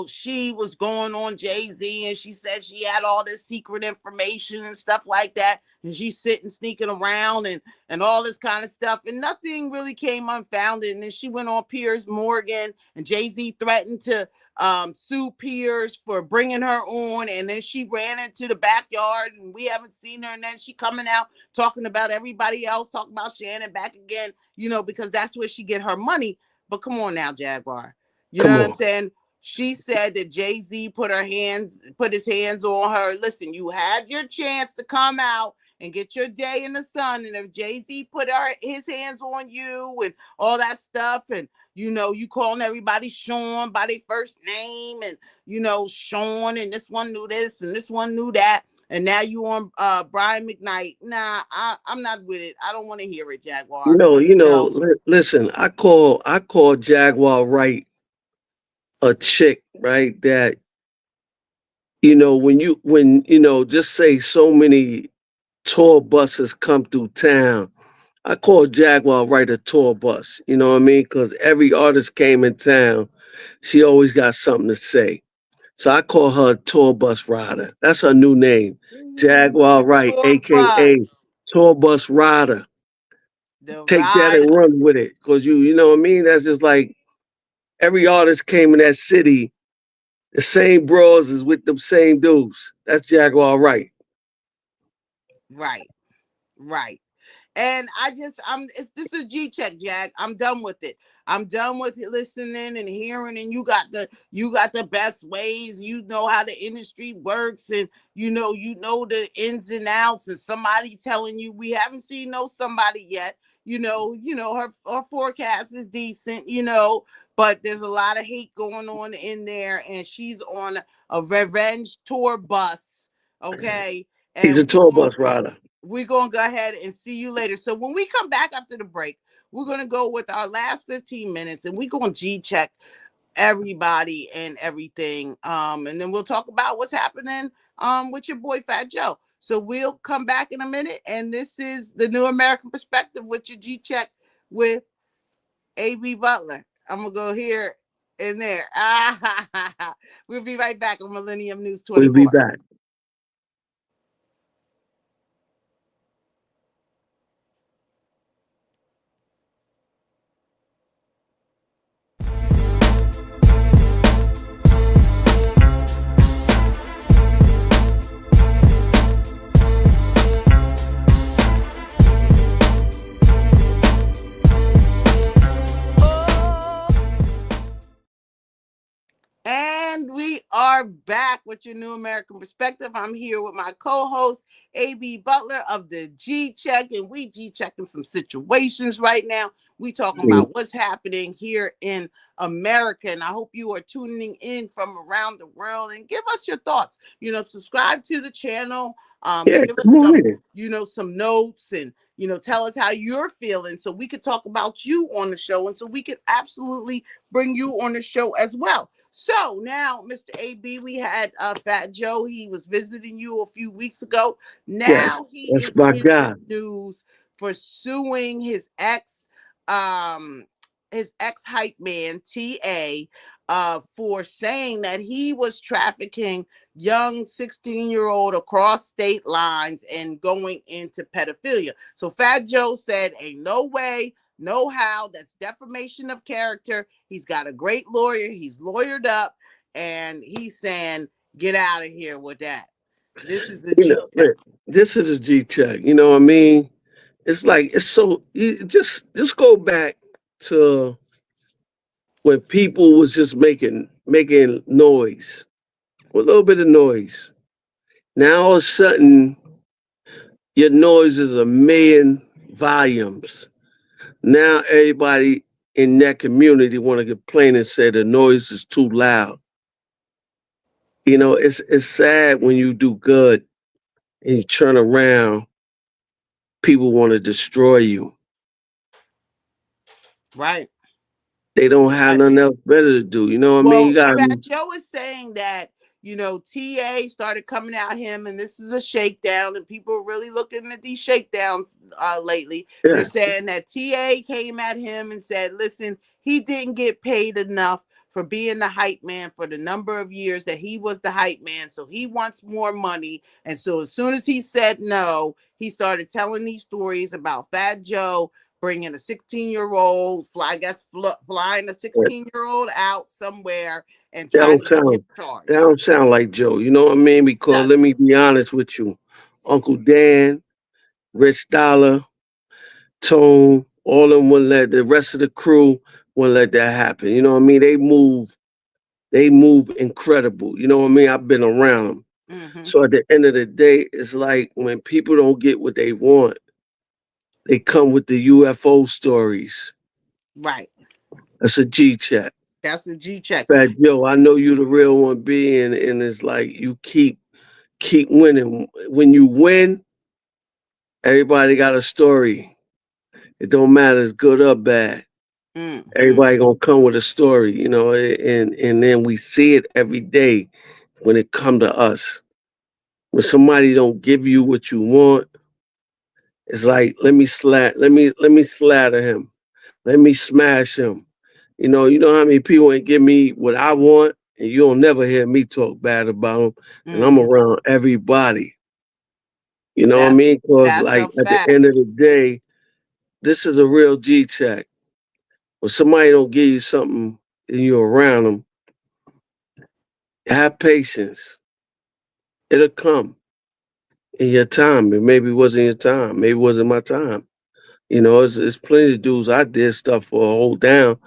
she was going on Jay-Z and she said she had all this secret information and stuff like that. And she's sitting sneaking around and all this kind of stuff. And nothing really came unfounded. And then she went on Piers Morgan, and Jay-Z threatened to sue Piers for bringing her on. And then she ran into the backyard and we haven't seen her. And then she coming out talking about everybody else, talking about Shannon back again, because that's where she get her money. But come on now, Jaguar. You know
Come
what I'm
on.
saying? She said that Jay-Z put his hands on her. Listen, you had your chance to come out and get your day in the sun. And if Jay-Z put his hands on you and all that stuff, and you calling everybody Sean by their first name, and Sean, and this one knew this and this one knew that, and now you on Brian McKnight. Nah, I'm not with it. I don't want to hear it, Jaguar. No.
Listen, I call Jaguar right a chick, right? That just say so many tour buses come through town. I call Jaguar right a tour bus. You know what I mean? Because every artist came in town, she always got something to say. So I call her a tour bus rider. That's her new name, Jaguar
The
Wright,
tour
aka
bus.
tour bus rider.
The
Take that and
rider.
run with it, cause you know what I mean. That's just like every artist came in that city. The same bros is with them same dudes. That's Jaguar Wright.
Right. Right. And this is a G check, Jack. I'm done with it. I'm done with it, listening and hearing, and you got the best ways. You know how the industry works, and you know the ins and outs, and somebody telling you we haven't seen no somebody yet. Her forecast is decent, but there's a lot of hate going on in there, and she's on a revenge tour bus. Okay.
He's a
And we
tour
gonna
bus rider.
we're going to go ahead and see you later. So when we come back after the break, we're going to go with our last 15 minutes and we're going to G check everybody and everything. And then we'll talk about what's happening with your boy Fat Joe. So we'll come back in a minute. And this is the New American Perspective with your G check with AB Butler. I'm going to go here and there. We'll be right back on Millennium News
We'll be
24.
back.
And we are back with your New American Perspective. I'm here with my co-host, AB Butler of the G Check, and we G checking some situations right now. We talking about what's happening here in America, and I hope you are tuning in from around the world and give us your thoughts. Subscribe to the channel.
Yeah,
Give
come
us
on
some,
in.
some notes and tell us how you're feeling so we could talk about you on the show and so we could absolutely bring you on the show as well. So now, Mr. AB, we had Fat Joe. He was visiting you a few weeks ago.
Yes,
Now he
that's
is
my
in the
guy.
news for suing his ex hype man TA for saying that he was trafficking young 16-year-old across state lines and going into pedophilia. So Fat Joe said, "Ain't no way, no how. That's defamation of character. He's got a great lawyer. He's lawyered up, and he's saying, get out of here with that." This is a
You
G
know,
check.
this is a G check. You know what I mean? It's like it's so. Just go back to when people was just making noise, a little bit of noise. Now all of a sudden, your noise is a million volumes. Now everybody in that community want to complain and say the noise is too loud. It's sad when you do good and you turn around, people want to destroy you.
Right.
They don't have
Right.
nothing else better to do. You know what I mean? You
Well,
got
Fat Joe is saying that, TA started coming at him, and this is a shakedown, and people are really looking at these shakedowns lately. They're
yeah,
saying that TA came at him and said, listen, he didn't get paid enough for being the hype man for the number of years that he was the hype man. So he wants more money. And so as soon as he said no, he started telling these stories about Fat Joe bringing a 16-year-old, flying a
yeah.
16-year-old out somewhere and
That
trying
don't
to get him
sound that
charged.
don't sound like Joe. You know what I mean? Because let
Doesn't.
me be honest with you, Uncle Dan, Rich Dollar, Tone, all of them wouldn't let the rest of the crew wouldn't let that happen. You know what I mean? They move incredible. You know what I mean? I've been around them.
Mm-hmm.
So at the end of the day, it's like when people don't get what they want, they come with the UFO stories.
Right.
That's a G check.
That's a G check.
Fat Joe, I know you the real one being, and it's like you keep winning. When you win, everybody got a story. It don't matter, it's good or bad.
Mm-hmm.
Everybody gonna come with a story, and then we see it every day when it come to us. When somebody don't give you what you want, it's like let me slatter him. Let me smash him. You know how many people ain't give me what I want, and you'll never hear me talk bad about them. And I'm
Mm-hmm.
around everybody. You know what I
That's
mean? Because
that's
like
a
at the
fact.
end of the day, this is a real G check. When somebody don't give you something and you're around them, have patience. It'll come in your time. It maybe wasn't your time. Maybe it wasn't my time. It's plenty of dudes I did stuff for a whole down,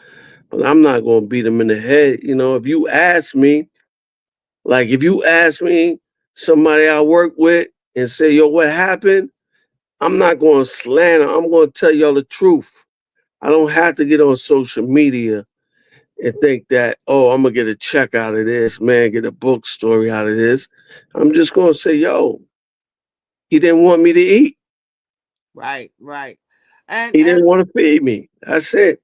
but I'm not gonna beat them in the head. If you ask me, like if you ask me somebody I work with and say, yo, what happened? I'm not gonna slander. I'm gonna tell y'all the truth. I don't have to get on social media and think that, oh, I'm gonna get a check out of this, man, get a book story out of this. I'm just gonna say, yo, he didn't want me to eat.
right, right. And
He didn't want to feed me. That's it.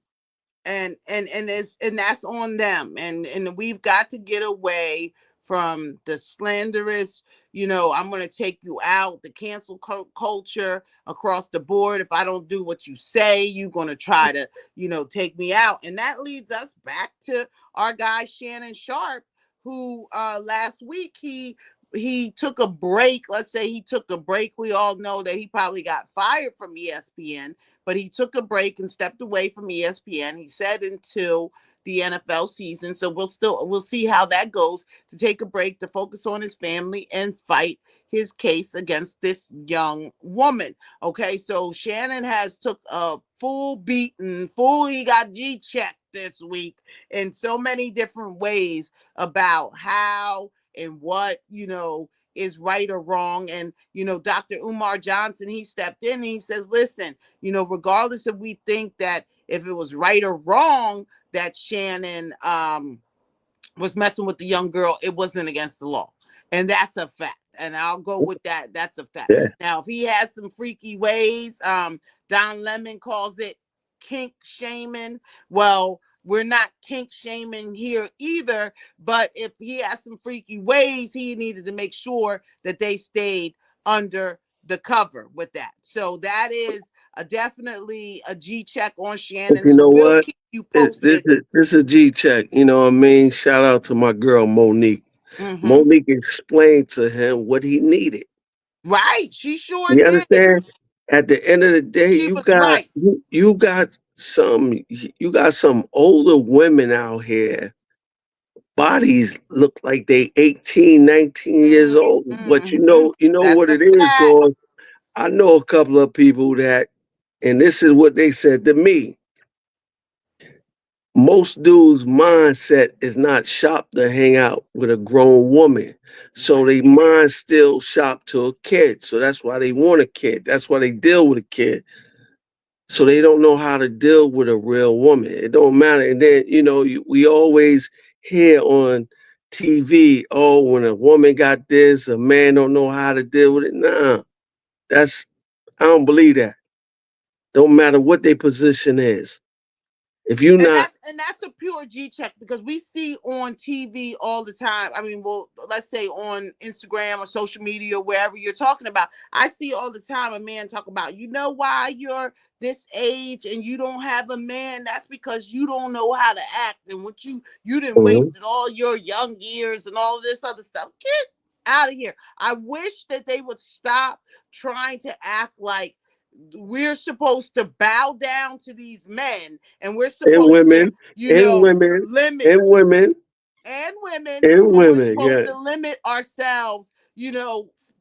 and that's on them, and we've got to get away from the slanderous, I'm going to take you out, the cancel culture across the board. If I don't do what you say, you're going to try to, take me out. And that leads us back to our guy Shannon Sharp, who last week he took a break. Let's say he took a break. We all know that he probably got fired from ESPN, but he took a break and stepped away from ESPN. He said until the NFL season. So we'll see how that goes, to take a break, to focus on his family and fight his case against this young woman. Okay, so Shannon has took a full beating, he got G-checked this week in so many different ways about how and what, is right or wrong. And, Dr. Umar Johnson, he stepped in and he says, listen, regardless if we think that if it was right or wrong that Shannon was messing with the young girl, it wasn't against the law. And that's a fact. And I'll go with that. That's a fact.
Yeah.
Now, if he has some freaky ways, Don Lemon calls it kink shaming. Well, we're not kink shaming here either. But if he has some freaky ways, he needed to make sure that they stayed under the cover with that. So that is definitely a G check on
But
Shannon.
you
So
know
we'll
what?
keep you
This
posted.
is a G check. You know what I mean? Shout out to my girl Monique.
Mm-hmm.
Monique explained to him what he needed.
Right. She sure
You
did.
understand? At the end of the day,
She was right.
you got some older women out here. Bodies look like they 18, 19 years old. But
Mm-hmm.
you know
That's
what
a
it is,
fact.
George. I know a couple of people that, and this is what they said to me. Most dudes' mindset is not shop to hang out with a grown woman. So
Right.
they mind still shop to a kid. So that's why they want a kid. That's why they deal with a kid. So they don't know how to deal with a real woman. It don't matter. And then, we always hear on TV, oh, when a woman got this, a man don't know how to deal with it. Nah, that's, I don't believe that. Don't matter what their position is. If you
And
not,
that's a pure G check, because we see on TV all the time. I mean, well, let's say on Instagram or social media, wherever you're talking about, I see all the time a man talk about, why you're this age and you don't have a man. That's because you don't know how to act, and what you didn't
Mhm.
wasted all your young years and all this other stuff. Get out of here. I wish that they would stop trying to act like we're supposed to bow down to these men, and we're
And
supposed to,
women, and women,
limit,
and women,
and women,
and
and we're
women,
supposed
yeah.
to limit ourselves,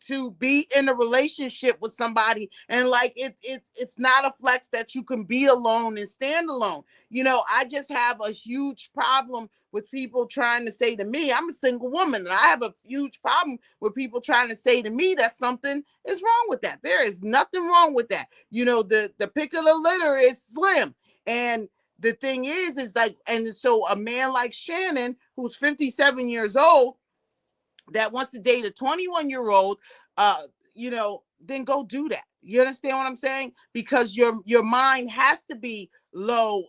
to be in a relationship with somebody, and like it's not a flex that you can be alone and stand alone. I just have a huge problem with people trying to say to me, I'm a single woman, and I have a huge problem with people trying to say to me that something is wrong with that. There is nothing wrong with that. The pick of the litter is slim. And the thing is like, and so a man like Shannon, who's 57 years old, that wants to date a 21-year-old, uh, then go do that. You understand what I'm saying? Because your mind has to be low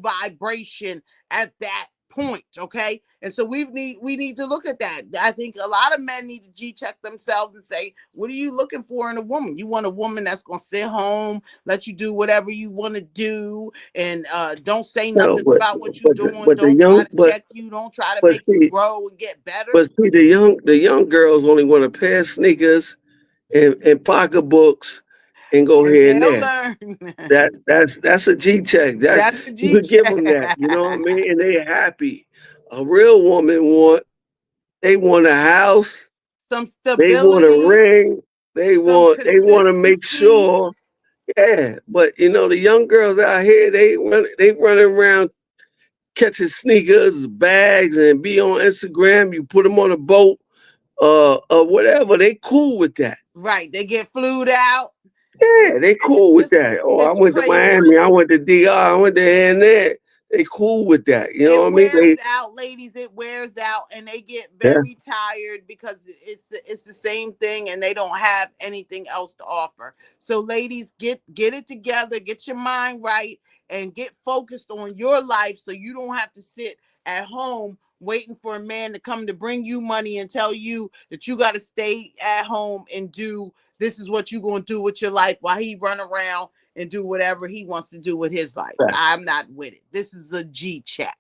vibration at that point. Okay. And so we need to look at that. I think a lot of men need to G-check themselves and say, what are you looking for in a woman? You want a woman that's gonna sit home, let you do whatever you want to do, and don't say
No,
nothing about what you're doing,
but the
don't try
young,
to check you, don't try to
but
make you
see,
grow and get better.
but see, the young girls only want a pair of sneakers and pocketbooks and go
And
here and
they'll
there.
learn.
That's a G check. That's,
That's a
you
G
could give them that.
check.
You know what I mean? And they happy. A real woman they want a house.
Some
They want a
stability,
ring.
some
They want to make
consistency.
sure. Yeah, but the young girls out here, they running around catching sneakers, bags, and be on Instagram. You put them on a boat, or whatever. They cool with that.
Right. They get flued out.
Yeah, they
It's
cool with
just
that. Oh, I
it's
went to
crazy.
Miami. I went to DR. I went to here and there. they cool with that. You know
It
what I mean?
wears out, ladies. It wears out, and they get
Yeah,
very tired because it's the same thing, and they don't have anything else to offer. So, ladies, get it together, get your mind right, and get focused on your life, so you don't have to sit at home waiting for a man to come to bring you money and tell you that you got to stay at home and do this is what you're going to do with your life while he run around and do whatever he wants to do with his life.
fact.
I'm not with it. This is a G check.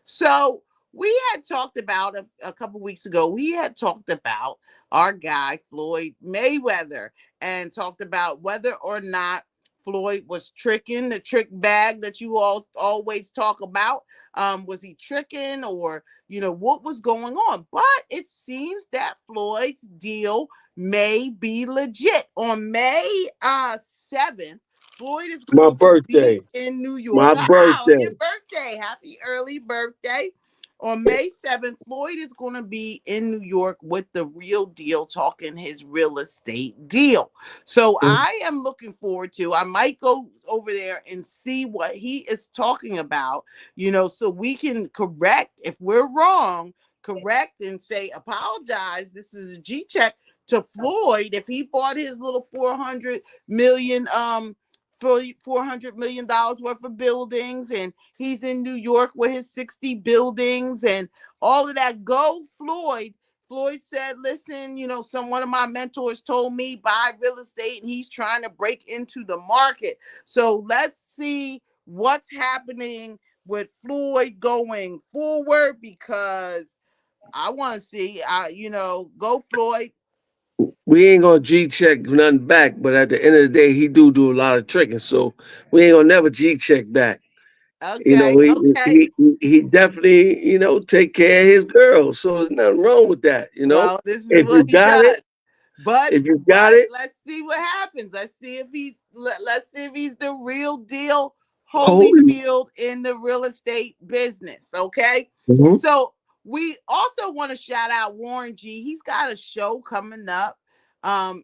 So we had talked about a couple weeks ago, we had talked about our guy, Floyd Mayweather, and talked about whether or not Floyd was tricking the trick bag that you all always talk about. Was he tricking or, what was going on? But it seems that Floyd's deal may be legit. On May 7th, Floyd is
My
going to be
birthday.
in New York.
My
Oh, on your
birthday.
birthday. Happy early birthday. On May 7th, Floyd is going to be in New York with the real deal, talking his real estate deal. So I am looking forward to, I might go over there and see what he is talking about, so we can correct if we're wrong, correct and say, apologize. This is a G check to Floyd if he bought his little 400 million for $400 million worth of buildings, and he's in New York with his 60 buildings and all of that. Go Floyd. Floyd said, listen, one of my mentors told me buy real estate, and he's trying to break into the market. So let's see what's happening with Floyd going forward, because I want to see, go Floyd.
We ain't gonna G check nothing back, but at the end of the day, he do a lot of tricking, so we ain't gonna never G check back. You know,
Okay, okay.
he definitely, take care of his girl. So there's nothing wrong with that.
Well, this is
If you
what he
got it,
does. But
if you got
but
it,
let's see what happens. Let's see if he's the real deal
holy.
Holyfield in the real estate business. Okay.
Mhm.
So we also want to shout out Warren G. He's got a show coming up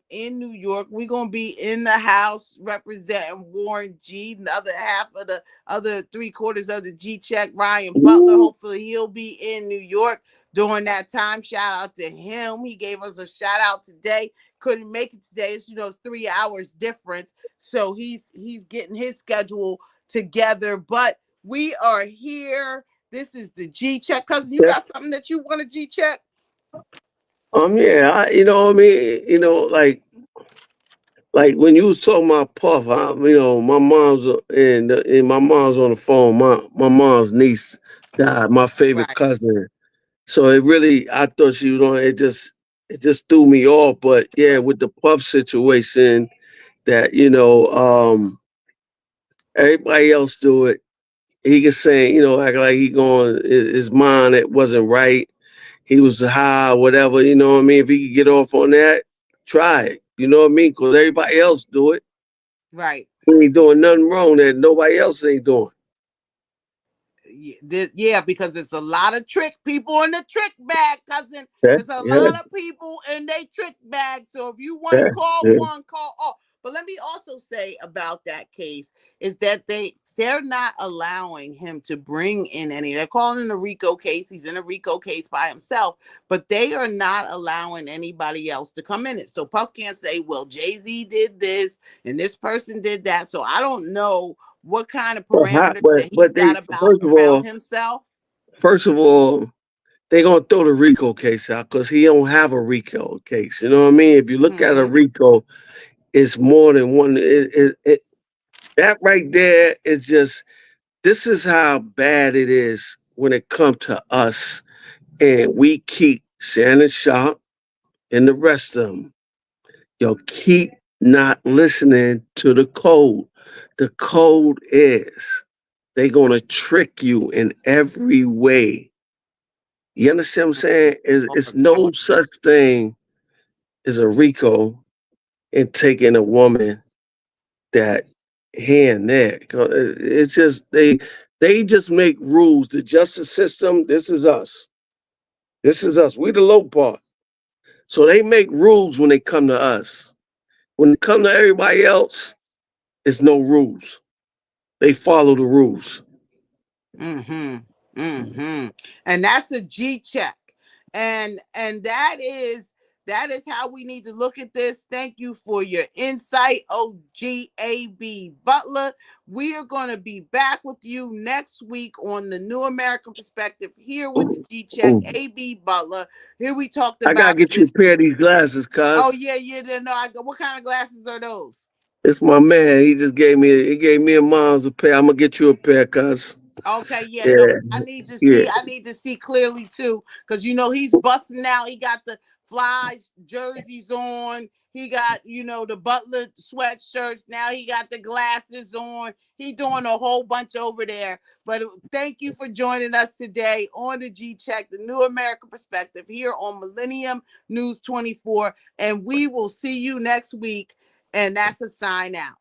in New York. We're gonna be in the house representing Warren G. The other half of the other 3/4 of the G check, Ryan Butler.
Ooh,
Hopefully he'll be in New York during that time. Shout out to him. He gave us a shout out today. Couldn't make it today. It's 3 hours difference. So he's getting his schedule together. But we are here. This is the G check. Cousin, you
yeah.
got something that you want to G check?
Yeah, you know what I mean? Like when you was talking about Puff, my mom's and my mom's on the phone. My mom's niece died, my favorite
Right,
cousin. So it really, I thought she was on. It just threw me off. But yeah,
right,
with the Puff situation, that everybody else do it. He can say, act like he going his mind. It wasn't right. He was high, whatever. You know what I mean? If he could get off on that, try it. You know what I mean? Because everybody else do it.
right.
He ain't doing nothing wrong that nobody else ain't doing.
Yeah, because there's a lot of trick people in the trick bag, cousin.
Yeah,
There's a
yeah,
lot of people in they trick bag. So if you want to
yeah,
call
yeah.
one, call all. But let me also say about that case is that they're not allowing him to bring in any. They're calling it a RICO case. He's in a RICO case by himself, but they are not allowing anybody else to come in it. So Puff can't say, well, Jay-Z did this and this person did that. So I don't know what kind of
But,
parameters that he's
but they
got about around himself.
first of all, they gonna throw the RICO case out because he don't have a RICO case. You know what I mean? If you look at a
Mm-hmm.
RICO, it's more than one. That right there is just. This is how bad it is when it comes to us, and we keep Shannon Sharp and the rest of them. Yo, keep not listening to the code. The code is they gonna trick you in every way. You understand what I'm saying? It's no such thing as a RICO in taking a woman that here and there. It's just they just make rules. The justice system, this is us. This is us. We the low part. So they make rules when they come to us. When it come to everybody else, it's no rules. They follow the rules.
Mm-hmm. Mm-hmm. And that's a G check. And that is how we need to look at this. Thank you for your insight, OGAB Butler. We are going to be back with you next week on the New American Perspective here with the
Ooh,
G Check,
ooh.
AB Butler. Here we talked
I gotta
about
get you a
this.
pair of these glasses,
Oh
cuz.
yeah, yeah. No, what kind of glasses are those?
It's my man. He gave me and mom's a pair. I'm gonna get you a pair, cuz.
Okay, yeah, no,
Yeah,
I need to
yeah.
see. I need to see clearly too, because he's busting out. He got the flies jerseys on. He got the Butler sweatshirts. Now he got the glasses on. He doing a whole bunch over there. But thank you for joining us today on the G Check, the New American Perspective here on Millennium News 24, and we will see you next week. And that's a sign out.